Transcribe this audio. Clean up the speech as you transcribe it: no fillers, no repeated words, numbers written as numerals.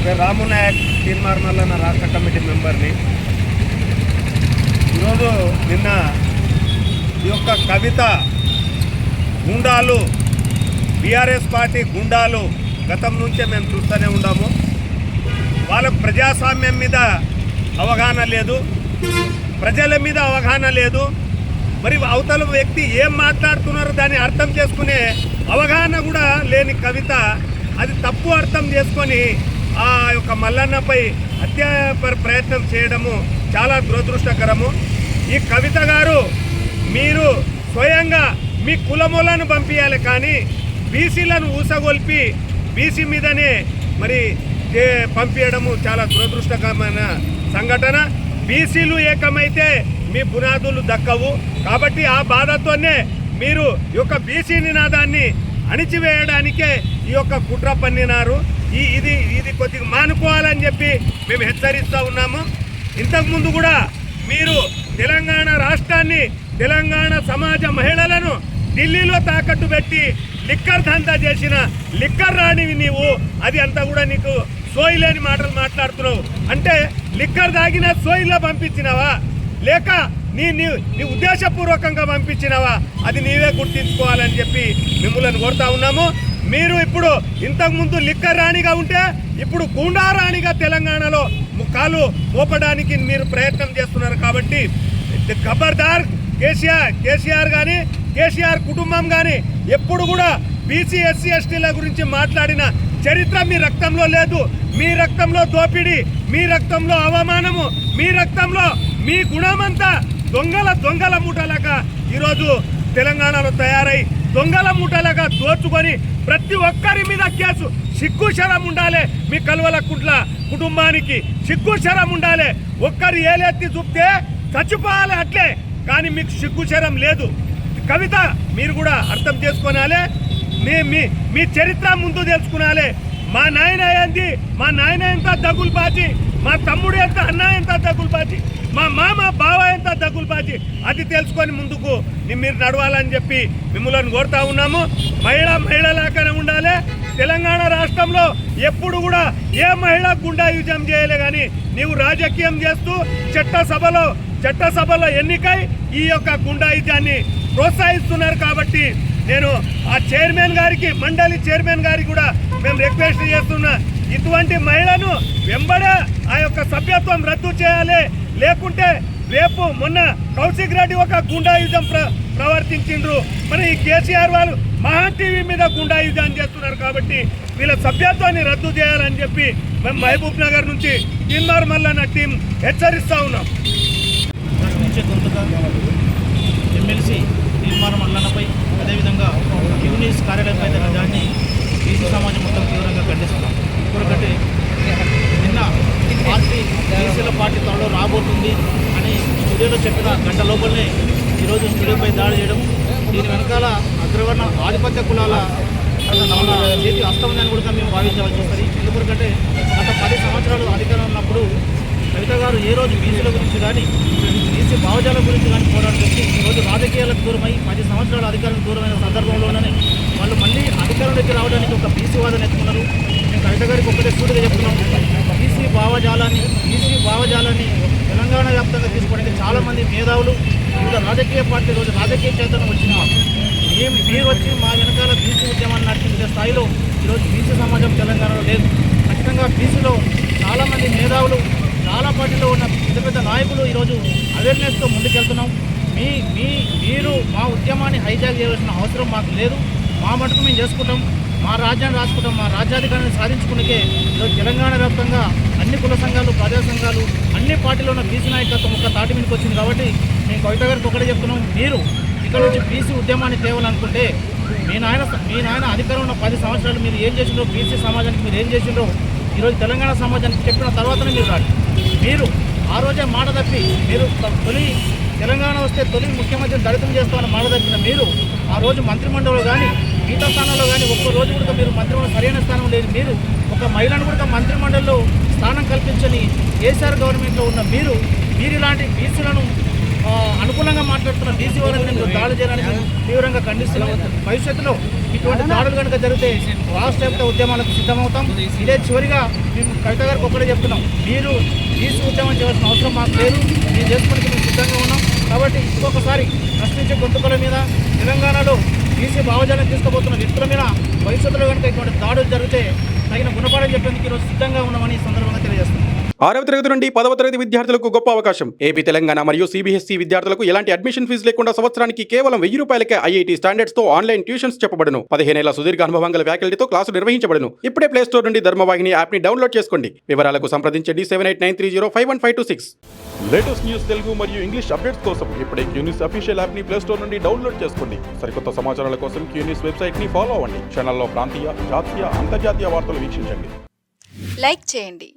పేరు రాము నాయక్, తీన్మార్ మల్లన్న రాష్ట్ర కమిటీ మెంబర్ని. ఈరోజు నిన్న ఈ యొక్క కవిత గుండాలు, బీఆర్ఎస్ పార్టీ గుండాలు గతం నుంచే మేము చూస్తూనే ఉన్నాము. వాళ్ళకు ప్రజాస్వామ్యం మీద అవగాహన లేదు, ప్రజల మీద అవగాహన లేదు. మరి అవతల వ్యక్తి ఏం మాట్లాడుతున్నారో దాన్ని అర్థం చేసుకునే అవగాహన కూడా లేని కవిత అది తప్పు అర్థం చేసుకొని ఆ యొక్క మల్లన్నపై హత్య ప్రయత్నం చేయడము చాలా దురదృష్టకరము. ఈ కవిత గారు, మీరు స్వయంగా మీ కులములను పంపించాలి, కానీ బీసీలను ఊసగొల్పి బీసీ మీదనే మరి పంపించడము చాలా దురదృష్టకరమైన సంఘటన. బీసీలు ఏకమైతే మీ పునాదులు దక్కవు. కాబట్టి ఆ బాధతోనే మీరు ఈ యొక్క బీసీ నినాదాన్ని అణిచివేయడానికే ఈ యొక్క కుట్ర పన్నినారు. ఇది కొద్దిగా మానుకోవాలని చెప్పి మేము హెచ్చరిస్తూ ఉన్నాము. ఇంతకుముందు కూడా మీరు తెలంగాణ రాష్ట్రాన్ని, తెలంగాణ సమాజ మహిళలను ఢిల్లీలో తాకట్టు పెట్టి లిక్కర్ దందా చేసిన లిక్కర్ రాణివి నీవు. అది అంతా కూడా నీకు సోయిలేని మాటలు మాట్లాడుతున్నావు. అంటే లిక్కర్ తాగిన సోయిలో పంపించినావా, లేక నీ ఉద్దేశపూర్వకంగా పంపించినావా? అది నీవే గుర్తించుకోవాలని చెప్పి మిమ్మల్ని కోరుతా ఉన్నాము. మీరు ఇప్పుడు ఇంతకుముందు లిక్కర్ రాణిగా ఉంటే ఇప్పుడు గూండా రాణిగా తెలంగాణలో కాలు మోపడానికి మీరు ప్రయత్నం చేస్తున్నారు. కాబట్టి ఖబర్దార్ కేసీఆర్ కానీ కేసీఆర్ కుటుంబం కానీ ఎప్పుడు కూడా బీసీ ఎస్సీ ఎస్టీల గురించి మాట్లాడిన చరిత్ర మీ రక్తంలో లేదు. మీ రక్తంలో దోపిడీ, మీ రక్తంలో అవమానము, మీ రక్తంలో మీ గుణమంతా దొంగల మూటలాగా ఈరోజు తెలంగాణలో తయారై దొంగల మూటలాగా దోచుకొని ప్రతి ఒక్కరి మీద కేసు. సిగ్గుశరం ఉండాలి మీ కల్వలకుంట్ల కుటుంబానికి, సిగ్గుశరం ఉండాలి. ఒక్కరు ఏలెత్తి చూపితే చచ్చిపోవాలి అట్లే, కానీ మీకు సిగ్గుశరం లేదు. కవిత మీరు కూడా అర్థం చేసుకోనాలే, మీ చరిత్ర ముందు తెలుసుకునాలే. మా నాయన ఏంది, మా నాయన ఎంత దగులుబాజీ, మా తమ్ముడు ఎంత అన్న ఎంత దగులుబాజీ, మా మామ బావ ఎంత దగులుబాజీ, అది తెలుసుకొని ముందుకు మీరు నడవాలని చెప్పి మిమ్మల్ని కోరుతా ఉన్నాము. మహిళలాగానే ఉండాలి. తెలంగాణ రాష్ట్రంలో ఎప్పుడు కూడా ఏ మహిళ గుండాయుజం చేయలే, కానీ నీవు రాజకీయం చేస్తూ చట్టసభలో ఎన్నికై ఈ యొక్క గుండాయుజాన్ని ప్రోత్సహిస్తున్నారు. కాబట్టి నేను ఆ చైర్మన్ గారికి, మండలి చైర్మన్ గారికి కూడా మేము రిక్వెస్ట్ చేస్తున్నా, ఇటువంటి మహిళను వెంబడే ఆ యొక్క సభ్యత్వం రద్దు చేయాలి. లేకుంటే రేపు మొన్న కౌశిక్ రెడ్డి ఒక గుండాయుధం ప్రవర్తించిండ్రు, మరి ఈ కేసీఆర్ వాళ్ళు మహాన్ టీవీ మీద గుండాయుధం చేస్తున్నారు. కాబట్టి వీళ్ళ సభ్యత్వాన్ని రద్దు చేయాలని చెప్పి మేము మహబూబ్ నగర్ నుంచి తీన్మార్ మల్లన్న టీం హెచ్చరిస్తూ ఉన్నాం. ఎమ్మెల్సీ తీన్మార్ మల్లన్నపై, అదేవిధంగా యూనిస్ కార్యాలయంపై దాన్ని బీసీ సమాజం మొత్తం తీవ్రంగా ఖండిస్తున్నాం. ఎందుకంటే నిన్న పార్టీ బీసీల పార్టీ త్వరలో రాబోతుంది అని స్టూడియోలో చెప్పిన గంట లోపలనే ఈరోజు స్టూడియోపై దాడి చేయడం, దీని వెనకాల అగ్రవర్ణ ఆధిపత్య కులాల చేతి హస్తమని కూడా మేము భావించవలసి వస్తుంది. ఎందుకంటే గత 10 సంవత్సరాలు అధికారం ఉన్నప్పుడు కవిత గారు ఏ రోజు బీసీల గురించి కానీ బీసీ భావజాల గురించి కానీ పోరాటం చేసి ఈరోజు రాజకీయాలకు దూరమై 10 సంవత్సరాలు అధికారం దూరమైన సందర్భంలోనే వాళ్ళు మళ్ళీ అధికారంలోకి రావడానికి ఒక బీసీ వాదన ఎత్తుకున్నారు. మేము కవిత గారికి ఒకటే సూటిగా చెప్తున్నాం, బీసీ భావజాలాన్ని తెలంగాణ వ్యాప్తంగా తీసుకోవడానికి చాలామంది మేధావులు, వివిధ రాజకీయ పార్టీలు రోజు రాజకీయ చైతన్యం వచ్చిన మీరు వచ్చి మా వెనకాల బీసీ ఉద్యమాన్ని నడిపించే స్థాయిలో ఈరోజు బీసీ సమాజం తెలంగాణలో లేదు. ఖచ్చితంగా బీసీలో చాలామంది మేధావులు, చాలా పార్టీలో ఉన్న పెద్ద నాయకులు ఈరోజు అవేర్నెస్తో ముందుకెళ్తున్నాం. మీరు మా ఉద్యమాన్ని హైజాక్ చేయవలసిన అవసరం మాకు లేదు. మా మటుకు మేము చేసుకుంటాం, మా రాజ్యాన్ని రాసుకుంటాం, మా రాజ్యాధికారాన్ని సాధించుకునే ఈరోజు తెలంగాణ వ్యాప్తంగా అన్ని కుల సంఘాలు, ప్రజా సంఘాలు, అన్ని పార్టీలో ఉన్న బీసీ నాయకత్వం ఒక తాటి మీదకి వచ్చింది. కాబట్టి మేము కవిత గారికి ఒకటే చెప్తున్నాం, మీరు ఇక్కడ నుంచి బీసీ ఉద్యమాన్ని తేవాలనుకుంటే మీ నాయన అధికారం ఉన్న 10 సంవత్సరాలు మీరు ఏం చేసిండ్రో, బీసీ సమాజానికి మీరు ఏం చేసిండ్రో ఈరోజు తెలంగాణ సమాజానికి చెప్పిన తర్వాతనే మీరు రాండి. మీరు ఆ రోజే మాట తప్పి మీరు తెలంగాణ వస్తే తొలి ముఖ్యమంత్రిని దళితం చేస్తామని మాట తప్పిన మీరు ఆ రోజు మంత్రిమండలిలో కానీ మిగతా స్థానాల్లో కానీ ఒక్క రోజు కూడా మీరు మంత్రిమండలి సరైన స్థానం లేదు. మీరు ఒక మహిళను కూడా మంత్రిమండలిలో స్థానం కల్పించని కేసీఆర్ గవర్నమెంట్లో ఉన్న మీరు ఇలాంటి బీసీలను అనుకూలంగా మాట్లాడుతున్న బీసీ వాళ్ళని దాడి చేయడానికి తీవ్రంగా ఖండిస్తున్నాం. భవిష్యత్తులో ఇటువంటి దాడులు కనుక జరిగితే రాష్ట్ర వ్యాప్త ఉద్యమాలకు సిద్ధమవుతాం. ఇదే చివరిగా మేము కవిత గారికి ఒక్కడే చెప్తున్నాం, మీరు బీసీ ఉద్యమం చేయాల్సిన అవసరం మాకు లేదు, మేము చేసుకోవడానికి మేము సిద్ధంగా ఉన్నాం. కాబట్టి ఇంకొకసారి ప్రశ్నించే గొంతుకల మీద తెలంగాణలో బీసీ భావజాలను తీసుకుపోతున్న వ్యక్తుల మీద భవిష్యత్తులో కనుక ఇటువంటి దాడులు జరిగితే తగిన గుణపాఠం చెప్పేందుకు ఈరోజు సిద్ధంగా ఉన్నామని ఈ సందర్భంగా తెలియజేస్తున్నాం. 6వ తరగతి నుండి 10వ తరగతి విద్యార్థులకు గొప్ప అవకాశం. ఏపీ, తెలంగాణ మరియు సిబిఎస్ఈ విద్యార్థులకు ఎలాంటి అడ్మిషన్ ఫీజు లేకుండా సంవత్సరానికి కేవలం 1000 రూపాయలకే ఐఐటీ స్టాండర్డ్స్ తో ఆన్లైన్ ట్యూషన్స్ చెప్పబడును. 15 ఏళ్ల సుదీర్ఘ అనుభవం గల ఫ్యాకల్టీతో క్లాసులు నిర్వహించబడును. ఇప్పుడే ప్లే స్టోర్ నుండి ధర్మవాహిని యాప్ ని డౌన్లోడ్ చేసుకోండి. వివరాలకు సంప్రదించండి 7893051526. లేటెస్ట్ న్యూస్ తెలుగు మరియు ఇంగ్లీష్ అప్డేట్స్ కోసం ఇప్పుడే క్యూన్యూస్ అఫీషియల్ యాప్ ని ప్లే స్టోర్ నుండి డౌన్లోడ్ చేసుకోండి. సరికొత్త సమాచారాల కోసం క్యూన్యూస్ వెబ్సైట్ ని ఫాలో అవ్వండి. ఛానల్లో ప్రాంతీయ, జాతీయ, అంతర్జాతీయ వార్తలు వీక్షించండి. లైక్ చేయండి.